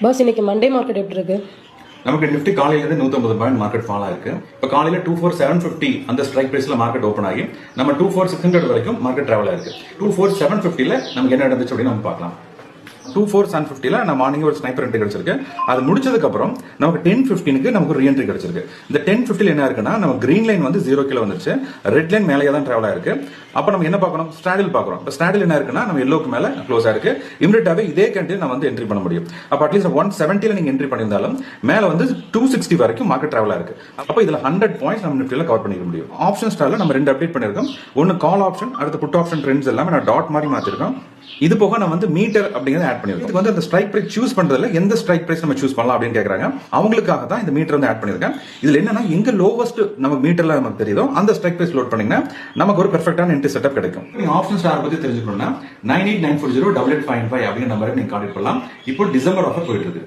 Pass இன்னைக்கு Monday market எப்படி இருக்கு? நமக்கு நிஃப்டி காலையில இருந்து 150 பாயிண்ட் மார்க்கெட் ஃபால் ஆயிருக்கு. இப்போ காலையில 24750 அந்த ஸ்ட்ரைக் பிரைஸ்ல மார்க்கெட் ஓபன் ஆகி நம்ம 24600 வரைக்கும் மார்க்கெட் டிராவல் ஆயிருக்கு. 24750ல நமக்கு என்ன நடந்துச்சு அப்படின்னு நம்ம பார்க்கலாம். 24750ல நான் மார்னிங் ஒரு ஸ்னைப்பர் என்ட்ரி கிடைச்சிருக்கு. அது முடிச்சதுக்கு அப்புறம் நமக்கு 1015க்கு நமக்கு ரீஎன்ட்ரி கிடைச்சிருக்கு. இந்த 1050ல என்ன இருக்குன்னா நம்ம கிரீன் லைன் வந்து 0 கீழ வந்துருச்சு, ரெட் லைன் மேலேயே தான் டிராவல் ஆயிருக்கு. அப்ப நம்ம என்ன பார்க்கணும்? ஸ்ட்ராடில் பார்க்கறோம். இப்போ ஸ்ட்ராடில் என்ன இருக்குன்னா நம்ம எல்லோக்கு மேல க்ளோஸ் ஆயிருக்கு. இமிடியேட்டாவே இதே கேண்டில் நம்ம வந்து என்ட்ரி பண்ண முடியும். அப்ப அட்லீஸ்ட் 170ல நீங்க என்ட்ரி பண்ணியிருந்தாலும் மேல வந்து 260 வரைக்கும் மார்க்கெட் டிராவல் ஆயிருக்கு. அப்ப இதுல 100 பாயிண்ட்ஸ் நம்ம நிஃப்டில கவர் பண்ணிக்க முடியும். ஆப்ஷன் ஸ்டார்ல நம்ம ரெண்டு அப்டேட் பண்ணிருக்கோம். ஒன்னு கால் ஆப்ஷன், அடுத்து புட் ஆப்ஷன் ட்ரெண்ட்ஸ் எல்லாமே நான் டாட் மாதிரி மாத்திருக்கோம். இது போக நம்ம வந்து மீட்டர் அப்படிங்கறத ஆட் பண்ணிருக்கோம். இதுக்கு வந்து அந்த ஸ்ட்ரைக் பிரைஸ் சூஸ் பண்றதுல எந்த ஸ்ட்ரைக் பிரைஸ் நம்ம சூஸ் பண்ணலாம் அப்படின்னு கேக்குறாங்க. அவங்களுக்காக தான் இந்த மீட்டர் வந்து ஆட் பண்ணிருக்கேன். இதுல என்னன்னா எங்க லோவஸ்ட் நம்ம மீட்டர்ல நமக்கு தெரியுதோ அந்த ஸ்ட்ரைக் பிரைஸ் லோட் பண்ணீங்கன்னா நமக்கு ஒரு பெர்ஃபெக்ட்டான என்ட்ரி செட்டப் கிடைக்கும். நீங்க ஆப்ஷன் ஸ்டார் பத்தி தெரிஞ்சுக்கணும்னா 98940885 அப்படிங்கிற நம்பருக்கு நீங்க கான்டாக்ட் பண்ணலாம். இப்போ டிசம்பர் ஆஃபர் போயிட்டு இருக்கு.